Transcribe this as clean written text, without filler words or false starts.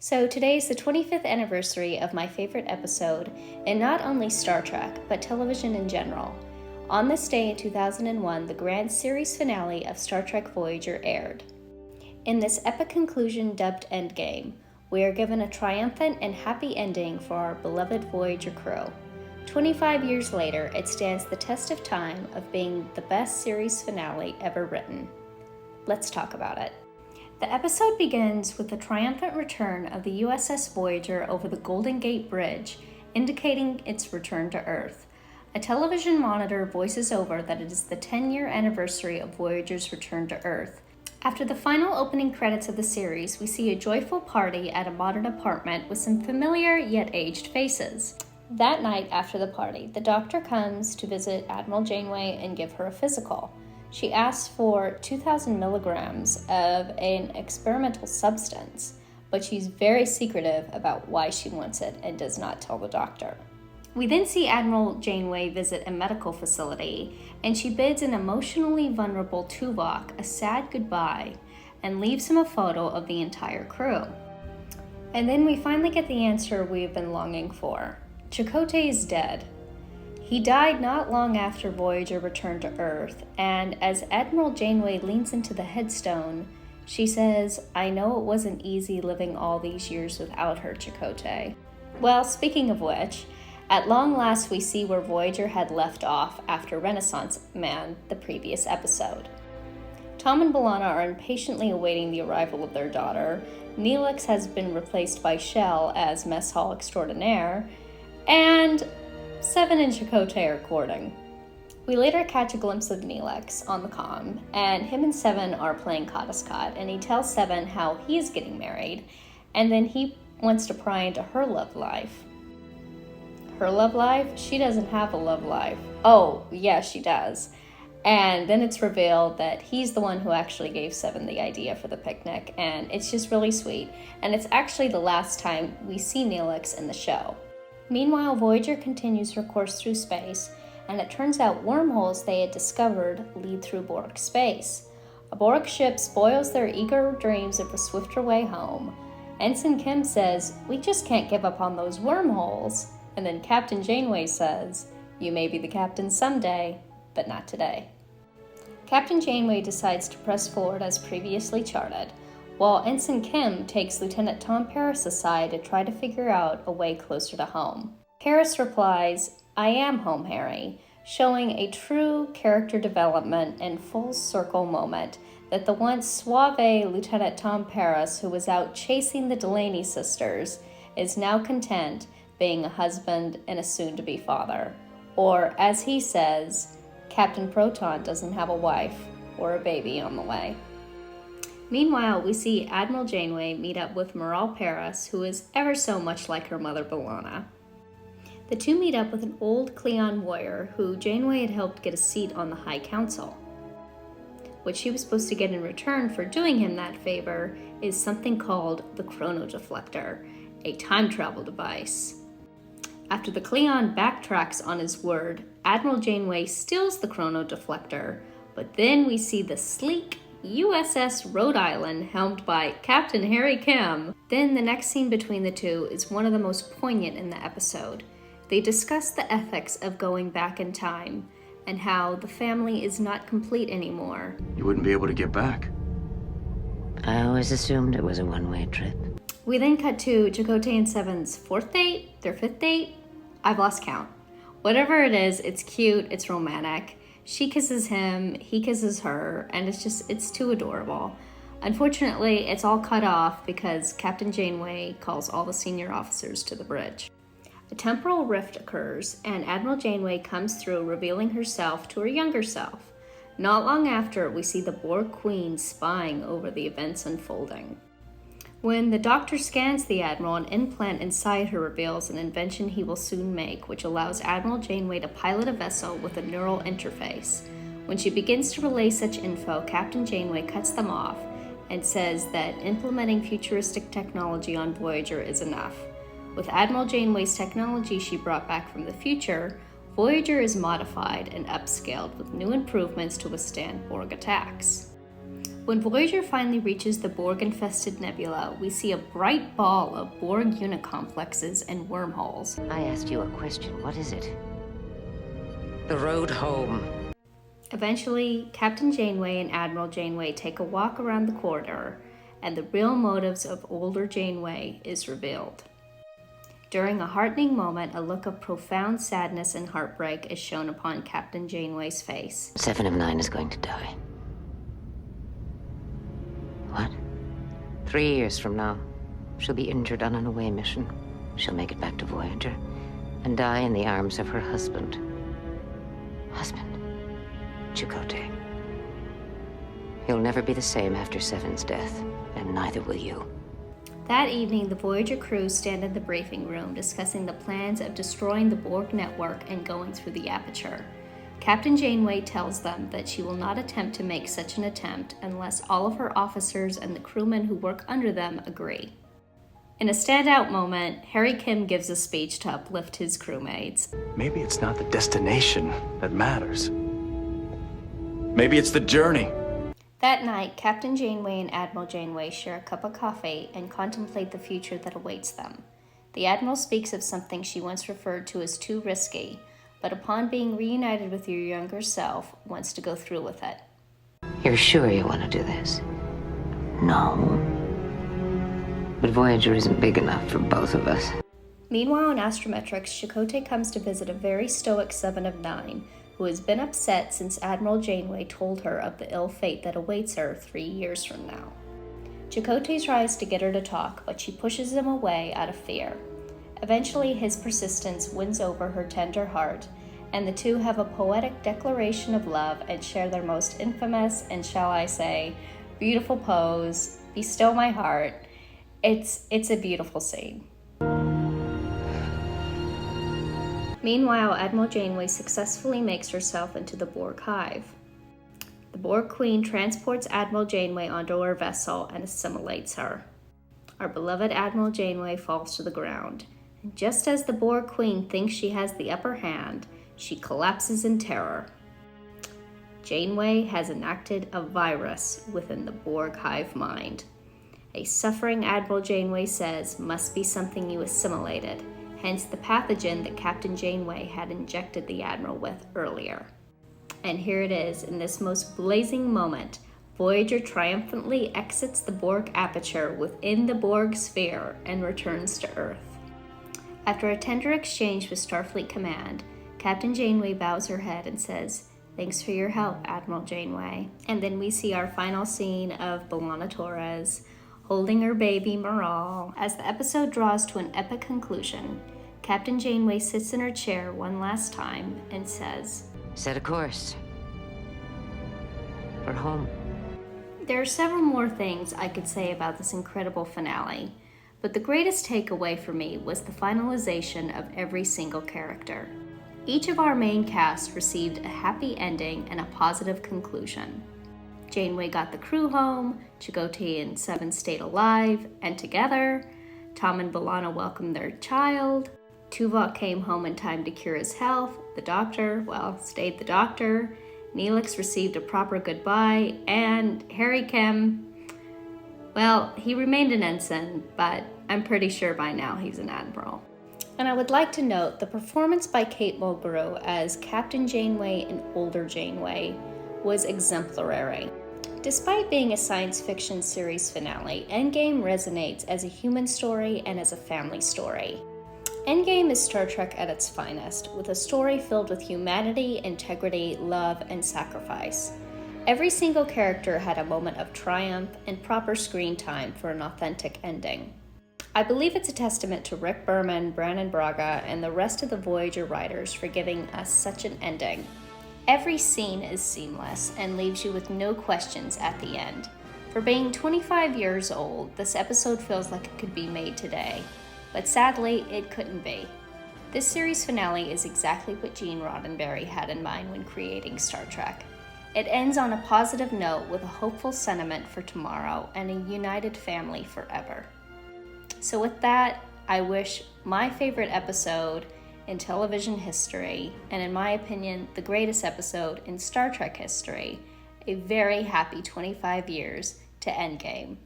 So today is the 25th anniversary of my favorite episode in not only Star Trek, but television in general. On this day in 2001, the grand series finale of Star Trek Voyager aired. In this epic conclusion dubbed Endgame, we are given a triumphant and happy ending for our beloved Voyager crew. 25 years later, it stands the test of time of being the best series finale ever written. Let's talk about it. The episode begins with the triumphant return of the USS Voyager over the Golden Gate Bridge, indicating its return to Earth. A television monitor voices over that it is the 10-year anniversary of Voyager's return to Earth. After the final opening credits of the series, we see a joyful party at a modern apartment with some familiar yet aged faces. That night after the party, the doctor comes to visit Admiral Janeway and give her a physical. She asks for 2,000 milligrams of an experimental substance, but she's very secretive about why she wants it and does not tell the doctor. We then see Admiral Janeway visit a medical facility, and she bids an emotionally vulnerable Tuvok a sad goodbye and leaves him a photo of the entire crew. And then we finally get the answer we've been longing for. Chakotay is dead. He died not long after Voyager returned to Earth, and as Admiral Janeway leans into the headstone, she says, "I know it wasn't easy living all these years without her, Chakotay." Well, speaking of which, at long last we see where Voyager had left off after Renaissance Man, the previous episode. Tom and B'Elanna are impatiently awaiting the arrival of their daughter. Neelix has been replaced by Shell as mess hall extraordinaire, and Seven and Chakotay are courting. We later catch a glimpse of Neelix on the comm, and him and Seven are playing Cottiscot, and he tells Seven how he's getting married, and then he wants to pry into her love life. Her love life? She doesn't have a love life. Oh, yeah, she does. And then it's revealed that he's the one who actually gave Seven the idea for the picnic, and it's just really sweet. And it's actually the last time we see Neelix in the show. Meanwhile, Voyager continues her course through space, and it turns out wormholes they had discovered lead through Borg space. A Borg ship spoils their eager dreams of a swifter way home. Ensign Kim says, "We just can't give up on those wormholes." And then Captain Janeway says, "You may be the captain someday, but not today." Captain Janeway decides to press forward as previously charted, while Ensign Kim takes Lieutenant Tom Paris aside to try to figure out a way closer to home. Paris replies, "I am home, Harry," showing a true character development and full circle moment that the once suave Lieutenant Tom Paris, who was out chasing the Delaney sisters, is now content being a husband and a soon-to-be father. Or, as he says, Captain Proton doesn't have a wife or a baby on the way. Meanwhile, we see Admiral Janeway meet up with Moral Paris, who is ever so much like her mother B'Elanna. The two meet up with an old Klingon warrior who Janeway had helped get a seat on the High Council. What she was supposed to get in return for doing him that favor is something called the Chrono Deflector, a time travel device. After the Klingon backtracks on his word, Admiral Janeway steals the Chrono Deflector, but then we see the sleek USS Rhode Island, helmed by Captain Harry Kim. Then the next scene between the two is one of the most poignant in the episode. They discuss the ethics of going back in time and how the family is not complete anymore. You wouldn't be able to get back. I always assumed it was a one-way trip. We then cut to Chakotay and Seven's fourth date, their fifth date. I've lost count. Whatever it is, it's cute, it's romantic. She kisses him, he kisses her, and it's too adorable. Unfortunately, it's all cut off because Captain Janeway calls all the senior officers to the bridge. A temporal rift occurs, and Admiral Janeway comes through, revealing herself to her younger self. Not long after, we see the Borg Queen spying over the events unfolding. When the doctor scans the Admiral, an implant inside her reveals an invention he will soon make, which allows Admiral Janeway to pilot a vessel with a neural interface. When she begins to relay such info, Captain Janeway cuts them off and says that implementing futuristic technology on Voyager is enough. With Admiral Janeway's technology she brought back from the future, Voyager is modified and upscaled with new improvements to withstand Borg attacks. When Voyager finally reaches the Borg-infested nebula, we see a bright ball of Borg unit complexes and wormholes. I asked you a question. What is it? The road home. Eventually, Captain Janeway and Admiral Janeway take a walk around the corridor, and the real motives of older Janeway is revealed. During a heartening moment, a look of profound sadness and heartbreak is shown upon Captain Janeway's face. 7 of 9 is going to die. What? 3 years from now, she'll be injured on an away mission. She'll make it back to Voyager and die in the arms of her husband. Husband? Chakotay. He'll never be the same after Seven's death, and neither will you. That evening, the Voyager crew stand in the briefing room discussing the plans of destroying the Borg network and going through the aperture. Captain Janeway tells them that she will not attempt to make such an attempt unless all of her officers and the crewmen who work under them agree. In a standout moment, Harry Kim gives a speech to uplift his crewmates. Maybe it's not the destination that matters. Maybe it's the journey. That night, Captain Janeway and Admiral Janeway share a cup of coffee and contemplate the future that awaits them. The Admiral speaks of something she once referred to as too risky, but upon being reunited with your younger self, wants to go through with it. You're sure you want to do this? No. But Voyager isn't big enough for both of us. Meanwhile, in Astrometrics, Chakotay comes to visit a very stoic 7 of 9, who has been upset since Admiral Janeway told her of the ill fate that awaits her 3 years from now. Chakotay tries to get her to talk, but she pushes him away out of fear. Eventually, his persistence wins over her tender heart, and the two have a poetic declaration of love and share their most infamous and, shall I say, beautiful pose, "Be still my heart." It's a beautiful scene. Meanwhile, Admiral Janeway successfully makes herself into the Borg hive. The Borg Queen transports Admiral Janeway onto her vessel and assimilates her. Our beloved Admiral Janeway falls to the ground, and just as the Borg Queen thinks she has the upper hand, she collapses in terror. Janeway has enacted a virus within the Borg hive mind. A suffering Admiral Janeway says must be something you assimilated, hence the pathogen that Captain Janeway had injected the Admiral with earlier. And here it is, in this most blazing moment, Voyager triumphantly exits the Borg aperture within the Borg sphere and returns to Earth. After a tender exchange with Starfleet Command, Captain Janeway bows her head and says, "Thanks for your help, Admiral Janeway." And then we see our final scene of B'Elanna Torres holding her baby Maral. As the episode draws to an epic conclusion, Captain Janeway sits in her chair one last time and says, Set a course. For home. There are several more things I could say about this incredible finale, but the greatest takeaway for me was the finalization of every single character. Each of our main cast received a happy ending and a positive conclusion. Janeway got the crew home, Chakotay and Seven stayed alive and together, Tom and B'Elanna welcomed their child, Tuvok came home in time to cure his health, the doctor, stayed the doctor, Neelix received a proper goodbye, and Harry Kim, he remained an ensign, but I'm pretty sure by now he's an admiral. And I would like to note the performance by Kate Mulgrew as Captain Janeway and older Janeway was exemplary. Despite being a science fiction series finale, Endgame resonates as a human story and as a family story. Endgame is Star Trek at its finest, with a story filled with humanity, integrity, love, and sacrifice. Every single character had a moment of triumph and proper screen time for an authentic ending. I believe it's a testament to Rick Berman, Brannon Braga, and the rest of the Voyager writers for giving us such an ending. Every scene is seamless and leaves you with no questions at the end. For being 25 years old, this episode feels like it could be made today, but sadly, it couldn't be. This series finale is exactly what Gene Roddenberry had in mind when creating Star Trek. It ends on a positive note with a hopeful sentiment for tomorrow and a united family forever. So with that, I wish my favorite episode in television history, and in my opinion, the greatest episode in Star Trek history, a very happy 25 years to Endgame.